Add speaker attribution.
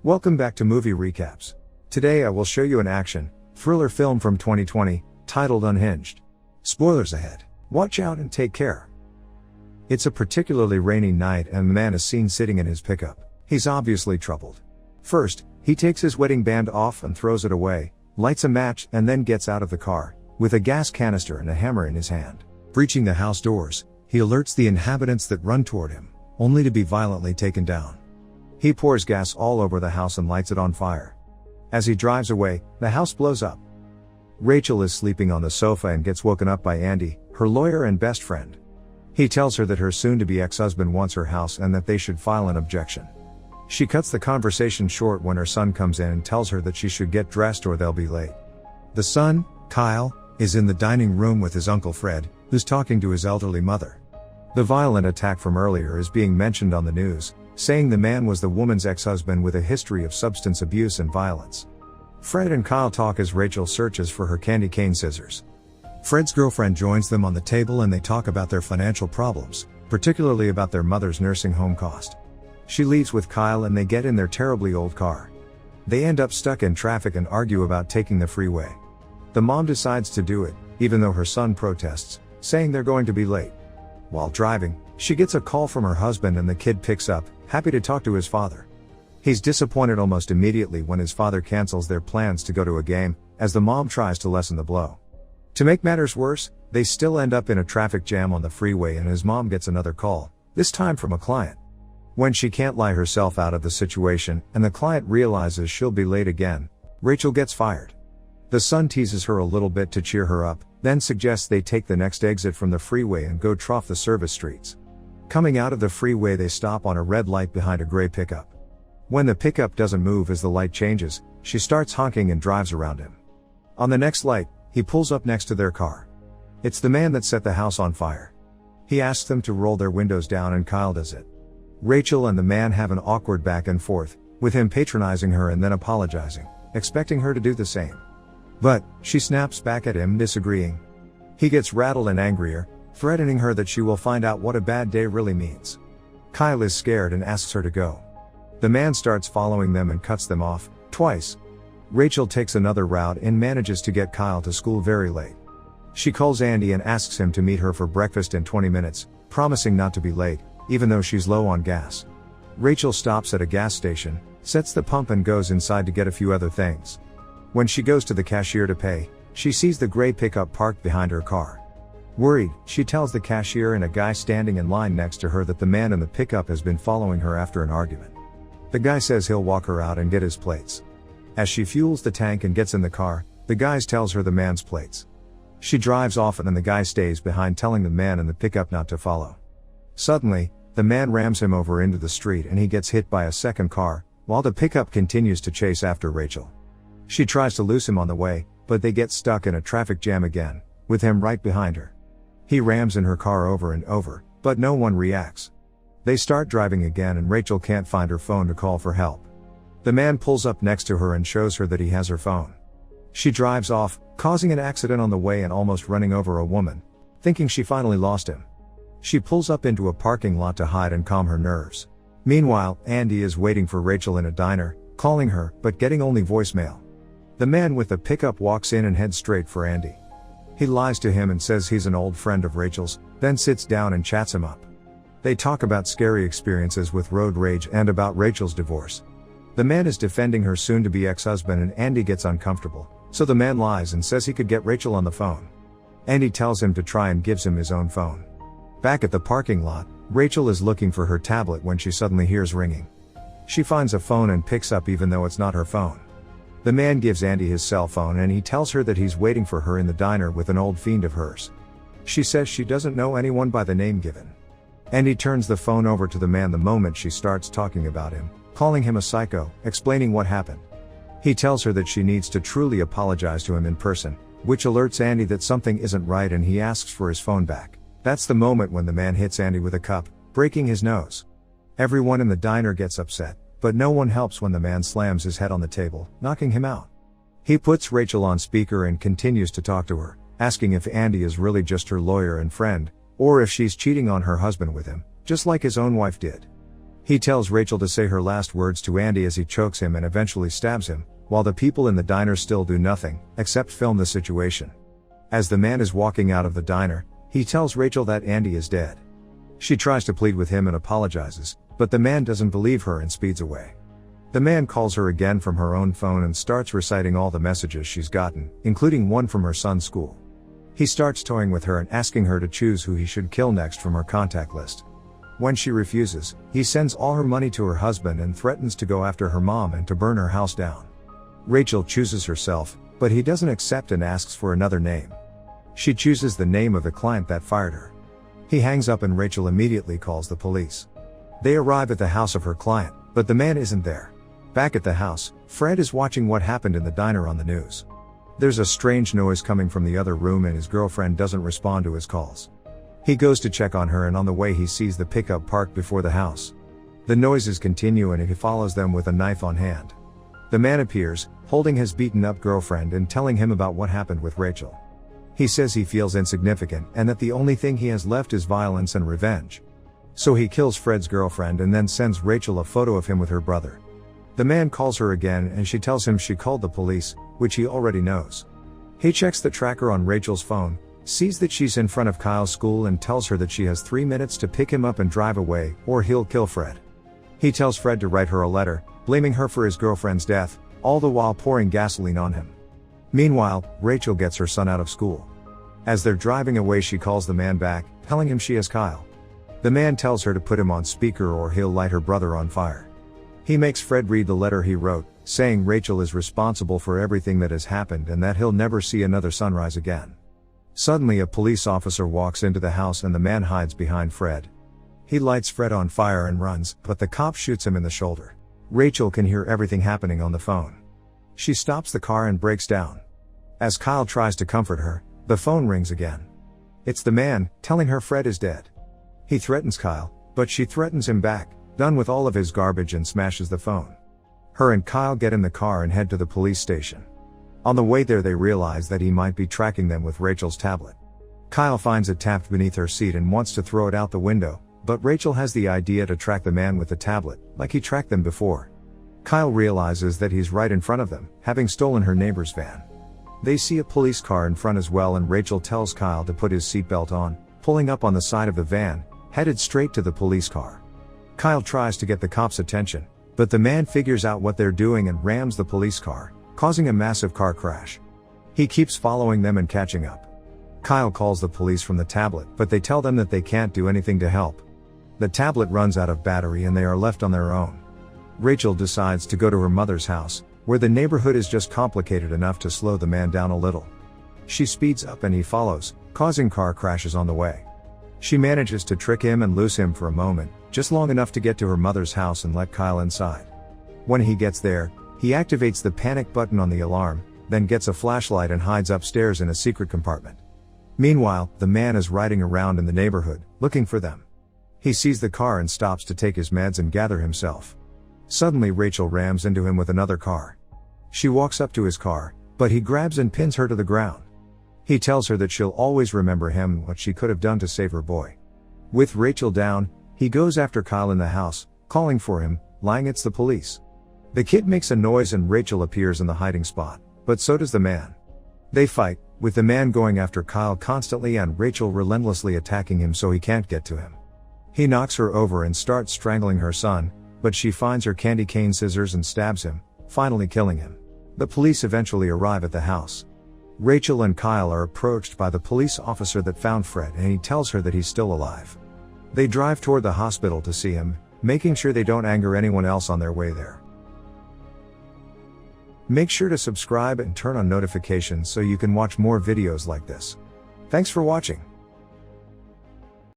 Speaker 1: Welcome back to Movie Recaps. Today I will show you an action, thriller film from 2020, titled Unhinged. Spoilers ahead. Watch out and take care. It's a particularly rainy night and the man is seen sitting in his pickup. He's obviously troubled. First, he takes his wedding band off and throws it away, lights a match and then gets out of the car, with a gas canister and a hammer in his hand. Breaching the house doors, he alerts the inhabitants that run toward him, only to be violently taken down. He pours gas all over the house and lights it on fire. As he drives away, the house blows up. Rachel is sleeping on the sofa and gets woken up by Andy, her lawyer and best friend. He tells her that her soon-to-be ex-husband wants her house and that they should file an objection. She cuts the conversation short when her son comes in and tells her that she should get dressed or they'll be late. The son, Kyle, is in the dining room with his uncle Fred, who's talking to his elderly mother. The violent attack from earlier is being mentioned on the news, saying the man was the woman's ex-husband with a history of substance abuse and violence. Fred and Kyle talk as Rachel searches for her candy cane scissors. Fred's girlfriend joins them on the table and they talk about their financial problems, particularly about their mother's nursing home cost. She leaves with Kyle and they get in their terribly old car. They end up stuck in traffic and argue about taking the freeway. The mom decides to do it, even though her son protests, saying they're going to be late. While driving, she gets a call from her husband and the kid picks up, happy to talk to his father. He's disappointed almost immediately when his father cancels their plans to go to a game, as the mom tries to lessen the blow. To make matters worse, they still end up in a traffic jam on the freeway and his mom gets another call, this time from a client. When she can't lie herself out of the situation and the client realizes she'll be late again, Rachel gets fired. The son teases her a little bit to cheer her up, then suggests they take the next exit from the freeway and go trough the service streets. Coming out of the freeway they stop on a red light behind a gray pickup. When the pickup doesn't move as the light changes, she starts honking and drives around him. On the next light, he pulls up next to their car. It's the man that set the house on fire. He asks them to roll their windows down and Kyle does it. Rachel and the man have an awkward back and forth, with him patronizing her and then apologizing, expecting her to do the same. But, she snaps back at him, disagreeing. He gets rattled and angrier, threatening her that she will find out what a bad day really means. Kyle is scared and asks her to go. The man starts following them and cuts them off, twice. Rachel takes another route and manages to get Kyle to school very late. She calls Andy and asks him to meet her for breakfast in 20 minutes, promising not to be late, even though she's low on gas. Rachel stops at a gas station, sets the pump and goes inside to get a few other things. When she goes to the cashier to pay, she sees the gray pickup parked behind her car. Worried, she tells the cashier and a guy standing in line next to her that the man in the pickup has been following her after an argument. The guy says he'll walk her out and get his plates. As she fuels the tank and gets in the car, the guy tells her the man's plates. She drives off and the guy stays behind telling the man in the pickup not to follow. Suddenly, the man rams him over into the street and he gets hit by a second car, while the pickup continues to chase after Rachel. She tries to loose him on the way, but they get stuck in a traffic jam again, with him right behind her. He rams in her car over and over, but no one reacts. They start driving again and Rachel can't find her phone to call for help. The man pulls up next to her and shows her that he has her phone. She drives off, causing an accident on the way and almost running over a woman, thinking she finally lost him. She pulls up into a parking lot to hide and calm her nerves. Meanwhile, Andy is waiting for Rachel in a diner, calling her, but getting only voicemail. The man with the pickup walks in and heads straight for Andy. He lies to him and says he's an old friend of Rachel's, then sits down and chats him up. They talk about scary experiences with road rage and about Rachel's divorce. The man is defending her soon-to-be ex-husband and Andy gets uncomfortable, so the man lies and says he could get Rachel on the phone. Andy tells him to try and gives him his own phone. Back at the parking lot, Rachel is looking for her tablet when she suddenly hears ringing. She finds a phone and picks up even though it's not her phone. The man gives Andy his cell phone and he tells her that he's waiting for her in the diner with an old fiend of hers. She says she doesn't know anyone by the name given. Andy turns the phone over to the man the moment she starts talking about him, calling him a psycho, explaining what happened. He tells her that she needs to truly apologize to him in person, which alerts Andy that something isn't right and he asks for his phone back. That's the moment when the man hits Andy with a cup, breaking his nose. Everyone in the diner gets upset, but no one helps when the man slams his head on the table, knocking him out. He puts Rachel on speaker and continues to talk to her, asking if Andy is really just her lawyer and friend, or if she's cheating on her husband with him, just like his own wife did. He tells Rachel to say her last words to Andy as he chokes him and eventually stabs him, while the people in the diner still do nothing, except film the situation. As the man is walking out of the diner, he tells Rachel that Andy is dead. She tries to plead with him and apologizes, but the man doesn't believe her and speeds away. The man calls her again from her own phone and starts reciting all the messages she's gotten, including one from her son's school. He starts toying with her and asking her to choose who he should kill next from her contact list. When she refuses, he sends all her money to her husband and threatens to go after her mom and to burn her house down. Rachel chooses herself, but he doesn't accept and asks for another name. She chooses the name of the client that fired her. He hangs up and Rachel immediately calls the police. They arrive at the house of her client, but the man isn't there. Back at the house, Fred is watching what happened in the diner on the news. There's a strange noise coming from the other room and his girlfriend doesn't respond to his calls. He goes to check on her and on the way he sees the pickup parked before the house. The noises continue and he follows them with a knife on hand. The man appears, holding his beaten up girlfriend and telling him about what happened with Rachel. He says he feels insignificant and that the only thing he has left is violence and revenge. So he kills Fred's girlfriend and then sends Rachel a photo of him with her brother. The man calls her again and she tells him she called the police, which he already knows. He checks the tracker on Rachel's phone, sees that she's in front of Kyle's school and tells her that she has 3 minutes to pick him up and drive away, or he'll kill Fred. He tells Fred to write her a letter, blaming her for his girlfriend's death, all the while pouring gasoline on him. Meanwhile, Rachel gets her son out of school. As they're driving away she calls the man back, telling him she has Kyle. The man tells her to put him on speaker or he'll light her brother on fire. He makes Fred read the letter he wrote, saying Rachel is responsible for everything that has happened and that he'll never see another sunrise again. Suddenly a police officer walks into the house and the man hides behind Fred. He lights Fred on fire and runs, but the cop shoots him in the shoulder. Rachel can hear everything happening on the phone. She stops the car and breaks down. As Kyle tries to comfort her, the phone rings again. It's the man, telling her Fred is dead. He threatens Kyle, but she threatens him back, done with all of his garbage, and smashes the phone. Her and Kyle get in the car and head to the police station. On the way there they realize that he might be tracking them with Rachel's tablet. Kyle finds it tapped beneath her seat and wants to throw it out the window, but Rachel has the idea to track the man with the tablet, like he tracked them before. Kyle realizes that he's right in front of them, having stolen her neighbor's van. They see a police car in front as well and Rachel tells Kyle to put his seatbelt on, pulling up on the side of the van, headed straight to the police car. Kyle tries to get the cops' attention, but the man figures out what they're doing and rams the police car, causing a massive car crash. He keeps following them and catching up. Kyle calls the police from the tablet, but they tell them that they can't do anything to help. The tablet runs out of battery and they are left on their own. Rachel decides to go to her mother's house, where the neighborhood is just complicated enough to slow the man down a little. She speeds up and he follows, causing car crashes on the way. She manages to trick him and lose him for a moment, just long enough to get to her mother's house and let Kyle inside. When he gets there, he activates the panic button on the alarm, then gets a flashlight and hides upstairs in a secret compartment. Meanwhile, the man is riding around in the neighborhood, looking for them. He sees the car and stops to take his meds and gather himself. Suddenly Rachel rams into him with another car. She walks up to his car, but he grabs and pins her to the ground. He tells her that she'll always remember him and what she could have done to save her boy. With Rachel down, he goes after Kyle in the house, calling for him, lying it's the police. The kid makes a noise and Rachel appears in the hiding spot, but so does the man. They fight, with the man going after Kyle constantly and Rachel relentlessly attacking him so he can't get to him. He knocks her over and starts strangling her son, but she finds her candy cane scissors and stabs him, finally killing him. The police eventually arrive at the house. Rachel and Kyle are approached by the police officer that found Fred and he tells her that he's still alive. They drive toward the hospital to see him, making sure they don't anger anyone else on their way there. Make sure to subscribe and turn on notifications so you can watch more videos like this. Thanks for watching.